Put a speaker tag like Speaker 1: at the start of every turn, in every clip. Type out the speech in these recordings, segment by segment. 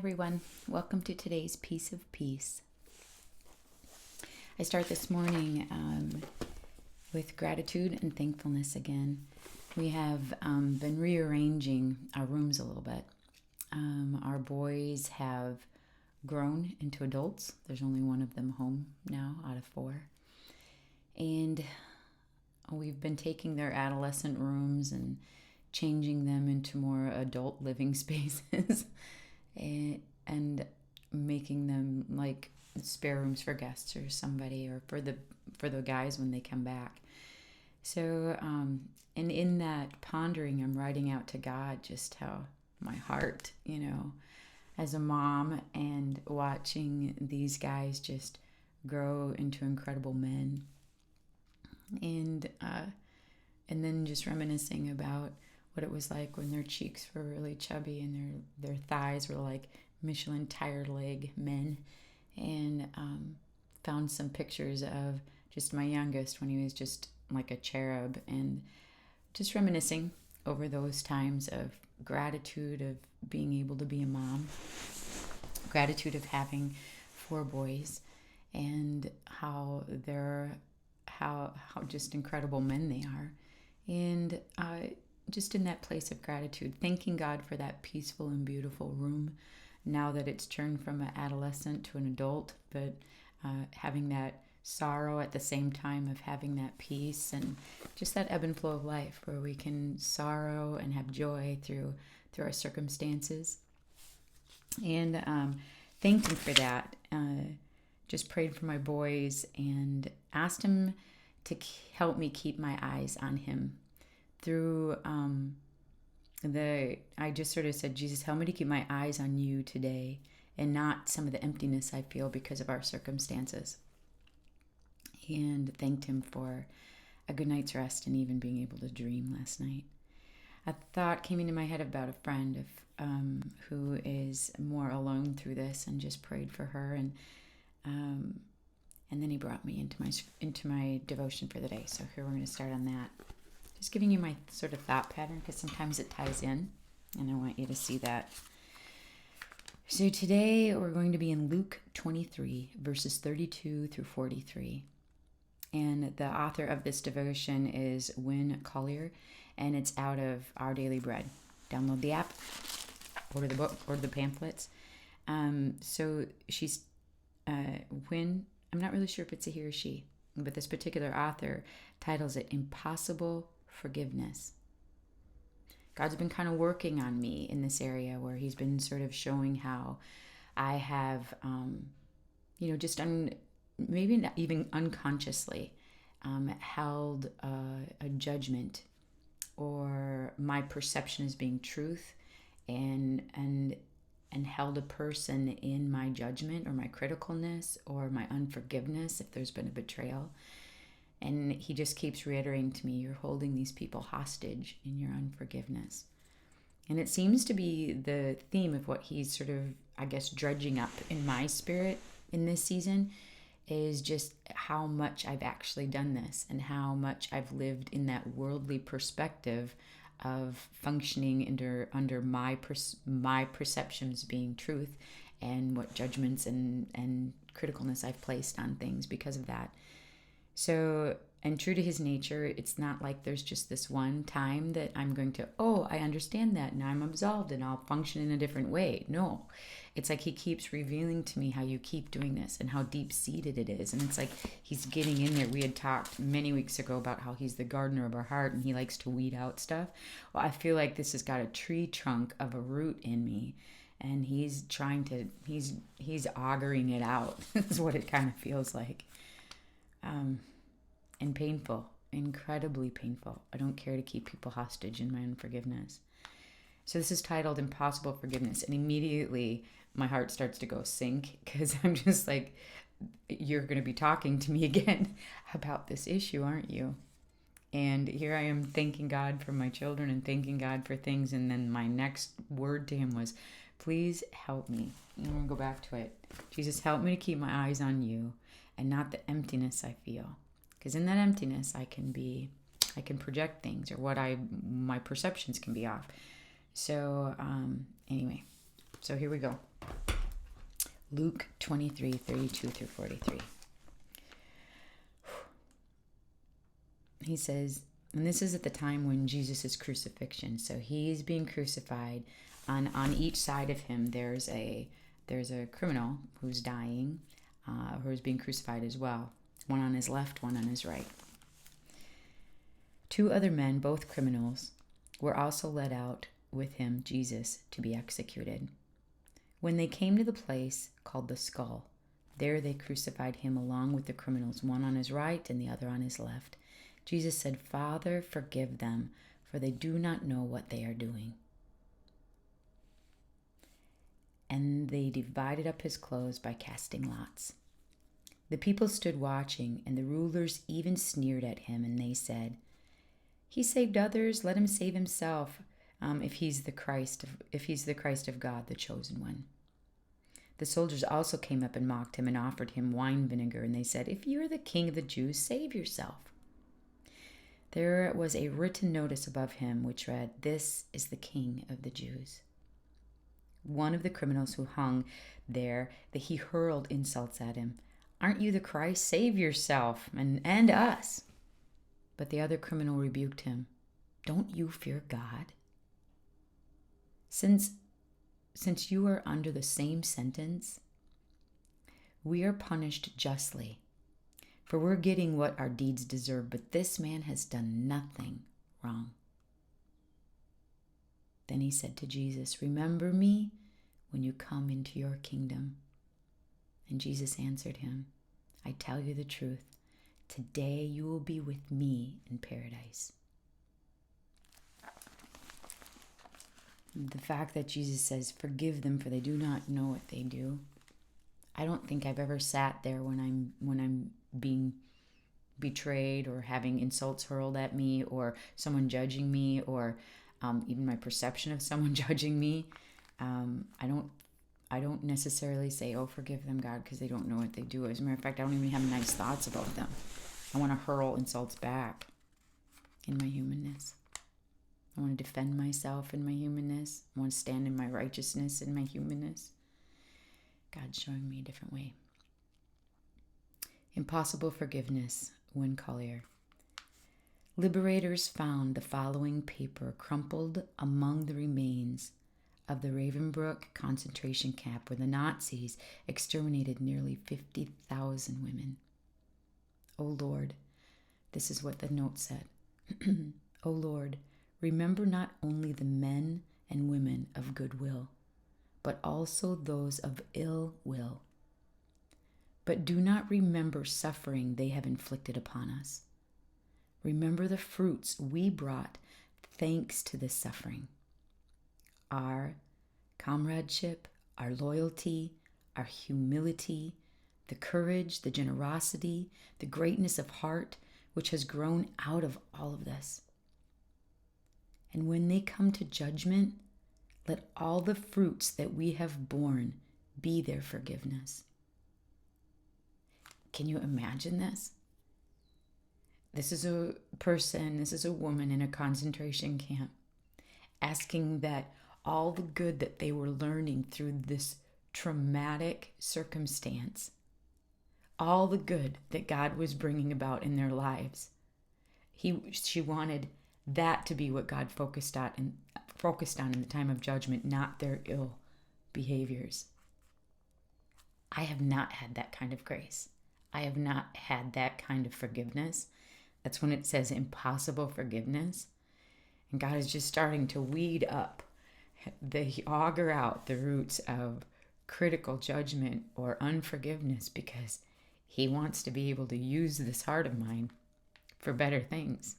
Speaker 1: everyone. Welcome to today's Piece of Peace. I start this morning with gratitude and thankfulness again. We have been rearranging our rooms a little bit. Our boys have grown into adults. There's only one of them home now out of 4. And we've been taking their adolescent rooms and changing them into more adult living spaces and making them like spare rooms for guests or somebody, or for the guys when they come back. So and in that pondering, I'm writing out to God just how my heart, as a mom, and watching these guys just grow into incredible men, and then just reminiscing about what it was like when their cheeks were really chubby and their thighs were like Michelin tire leg men, and found some pictures of just my youngest when he was just like a cherub, and just reminiscing over those times of gratitude of being able to be a mom, gratitude of having 4 boys, and how just incredible men they are, and just in that place of gratitude, thanking God for that peaceful and beautiful room now that it's turned from an adolescent to an adult, but having that sorrow at the same time of having that peace, and just that ebb and flow of life where we can sorrow and have joy through our circumstances. And thanked him for that. Just prayed for my boys and asked him to help me keep my eyes on him through I just sort of said, Jesus, help me to keep my eyes on you today and not some of the emptiness I feel because of our circumstances. And thanked him for a good night's rest and even being able to dream last night. A thought came into my head about a friend who is more alone through this, and just prayed for her, and then he brought me into my devotion for the day. So here we're going to start on that. Just giving you my sort of thought pattern, because sometimes it ties in, and I want you to see that. So today we're going to be in Luke 23, verses 32 through 43. And the author of this devotion is Wynne Collier, and it's out of Our Daily Bread. Download the app, order the book, order the pamphlets. So she's, Wynne, I'm not really sure if it's a he or she, but this particular author titles it Impossible Forgiveness. God's been kind of working on me in this area where he's been sort of showing how I have, just maybe not even unconsciously held a judgment, or my perception as being truth, and held a person in my judgment or my criticalness or my unforgiveness if there's been a betrayal. And he just keeps reiterating to me, you're holding these people hostage in your unforgiveness. And it seems to be the theme of what he's sort of, I guess, dredging up in my spirit in this season, is just how much I've actually done this, and how much I've lived in that worldly perspective of functioning under my perceptions being truth, and what judgments and criticalness I've placed on things because of that. So, and true to his nature, it's not like there's just this one time that I'm going to, I understand that, now I'm absolved and I'll function in a different way. No, it's like he keeps revealing to me how you keep doing this and how deep-seated it is. And it's like he's getting in there. We had talked many weeks ago about how he's the gardener of our heart and he likes to weed out stuff. Well, I feel like this has got a tree trunk of a root in me, and he's he's augering it out is what it kind of feels like. And painful, incredibly painful. I don't care to keep people hostage in my unforgiveness. So this is titled Impossible Forgiveness, and immediately my heart starts to go sink, because I'm just like, you're going to be talking to me again about this issue, aren't you? And here I am thanking God for my children and thanking God for things, and then my next word to him was, please help me. And I'm going to go back to it. Jesus, help me to keep my eyes on you and not the emptiness I feel. Because in that emptiness, I can project things, or my perceptions can be off. So anyway, so here we go. Luke 23:32-43. He says, and this is at the time when Jesus' crucifixion. So he's being crucified. On each side of him, there's a criminal who's dying, who's being crucified as well. One on his left, one on his right. 2 other men, both criminals, were also led out with him, Jesus, to be executed. When they came to the place called the Skull, there they crucified him along with the criminals, one on his right and the other on his left. Jesus said, "Father, forgive them, for they do not know what they are doing." And they divided up his clothes by casting lots. The people stood watching, and the rulers even sneered at him, and they said, "He saved others, let him save himself, if he's the Christ of God, the chosen one." The soldiers also came up and mocked him and offered him wine vinegar, and they said, "If you are the king of the Jews, save yourself." There was a written notice above him which read, "This is the King of the Jews." One of the criminals who hung there, that he hurled insults at him. "Aren't you the Christ? Save yourself and us." But the other criminal rebuked him. "Don't you fear God? Since you are under the same sentence, we are punished justly, for we're getting what our deeds deserve, but this man has done nothing wrong." Then he said to Jesus, "Remember me when you come into your kingdom." And Jesus answered him, "I tell you the truth, today you will be with me in paradise." The fact that Jesus says, "Forgive them, for they do not know what they do." I don't think I've ever sat there when I'm being betrayed or having insults hurled at me or someone judging me or even my perception of someone judging me. I don't necessarily say, "Oh, forgive them, God," because they don't know what they do. As a matter of fact, I don't even have nice thoughts about them. I want to hurl insults back in my humanness. I want to defend myself in my humanness. I want to stand in my righteousness in my humanness. God's showing me a different way. Impossible Forgiveness, Win Collier. Liberators found the following paper crumpled among the remains of the Ravensbrück concentration camp, where the Nazis exterminated nearly 50,000 women. "O Lord," this is what the note said, "O Lord, remember not only the men and women of goodwill, but also those of ill will. But do not remember suffering they have inflicted upon us. Remember the fruits we brought thanks to this suffering. Our comradeship, our loyalty, our humility, the courage, the generosity, the greatness of heart, which has grown out of all of this. And when they come to judgment, let all the fruits that we have borne be their forgiveness." Can you imagine this? This is a woman in a concentration camp asking that all the good that they were learning through this traumatic circumstance, all the good that God was bringing about in their lives, she wanted that to be what God focused on in the time of judgment, not their ill behaviors. I have not had that kind of grace. I have not had that kind of forgiveness. That's when it says impossible forgiveness. And God is just starting to weed up, auger out the roots of critical judgment or unforgiveness, because he wants to be able to use this heart of mine for better things.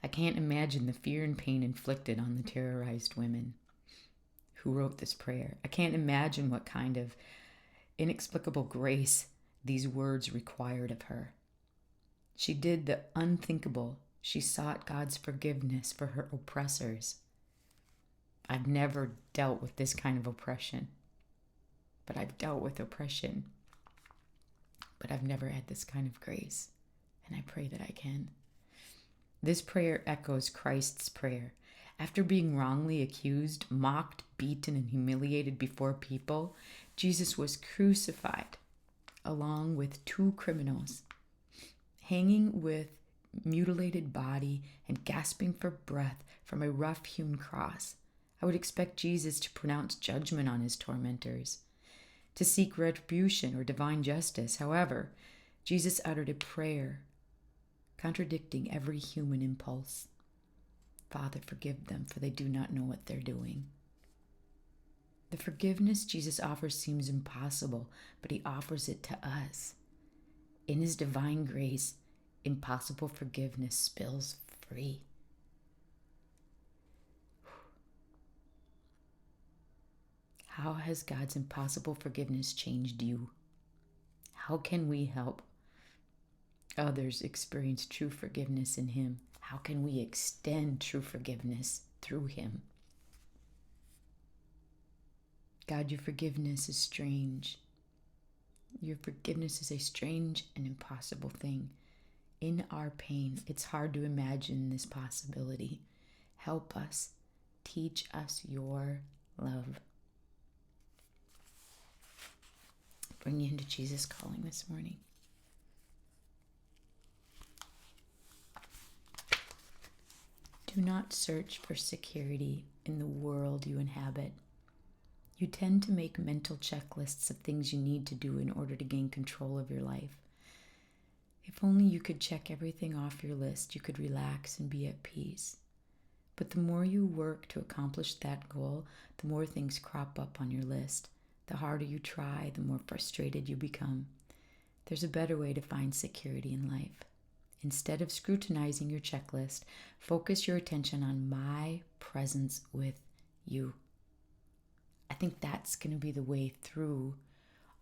Speaker 1: I can't imagine the fear and pain inflicted on the terrorized women who wrote this prayer. I can't imagine what kind of inexplicable grace these words required of her. She did the unthinkable. She sought God's forgiveness for her oppressors. I've never dealt with this kind of oppression, but I've dealt with oppression. But I've never had this kind of grace, and I pray that I can. This prayer echoes Christ's prayer. After being wrongly accused, mocked, beaten, and humiliated before people, Jesus was crucified along with two criminals, hanging with mutilated body and gasping for breath from a rough-hewn cross. I would expect Jesus to pronounce judgment on his tormentors, to seek retribution or divine justice. However, Jesus uttered a prayer contradicting every human impulse. Father, forgive them, for they do not know what they're doing. The forgiveness Jesus offers seems impossible, but he offers it to us. In his divine grace, impossible forgiveness spills free. How has God's impossible forgiveness changed you? How can we help others experience true forgiveness in him? How can we extend true forgiveness through him? God, your forgiveness is strange. Your forgiveness is a strange and impossible thing. In our pain, it's hard to imagine this possibility. Help us. Teach us your love. Bring you into Jesus' calling this morning. Do not search for security in the world you inhabit. You tend to make mental checklists of things you need to do in order to gain control of your life. If only you could check everything off your list, you could relax and be at peace. But the more you work to accomplish that goal, the more things crop up on your list. The harder you try, the more frustrated you become. There's a better way to find security in life. Instead of scrutinizing your checklist, focus your attention on my presence with you. I think that's going to be the way through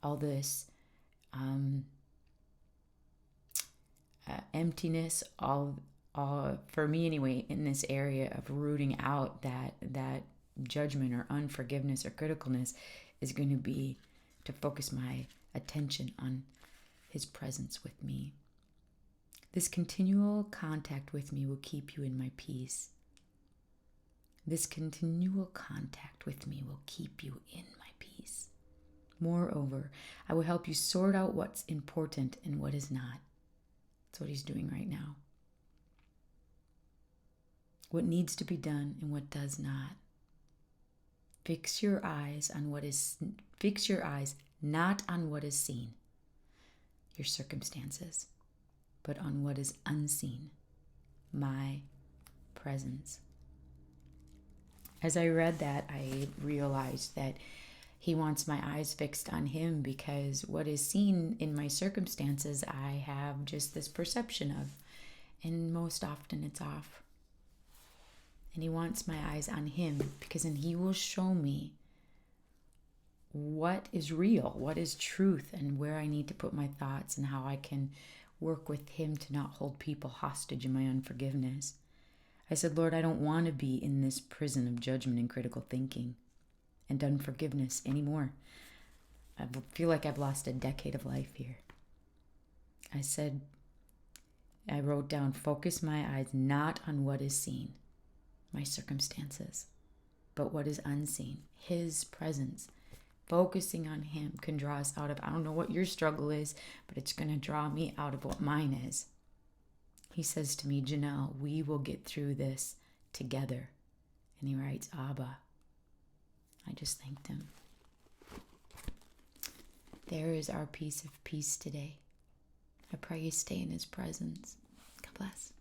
Speaker 1: all this emptiness, all for me anyway, in this area of rooting out that judgment or unforgiveness or criticalness, is going to be to focus my attention on his presence with me. This continual contact with me will keep you in my peace. This continual contact with me will keep you in my peace. Moreover, I will help you sort out what's important and what is not. That's what he's doing right now. What needs to be done and what does not. Fix your eyes not on what is seen, your circumstances, but on what is unseen, my presence. As I read that, I realized that he wants my eyes fixed on him, because what is seen in my circumstances, I have just this perception of, and most often it's off. And he wants my eyes on him, because then he will show me what is real, what is truth, and where I need to put my thoughts, and how I can work with him to not hold people hostage in my unforgiveness. I said, Lord, I don't want to be in this prison of judgment and critical thinking and unforgiveness anymore. I feel like I've lost a decade of life here. I wrote down, focus my eyes not on what is seen, my circumstances, but what is unseen, his presence. Focusing on him can draw us out of, I don't know what your struggle is, but it's going to draw me out of what mine is. He says to me, Janelle, we will get through this together. And he writes, Abba. I just thanked him. There is our piece of peace today. I pray you stay in his presence. God bless.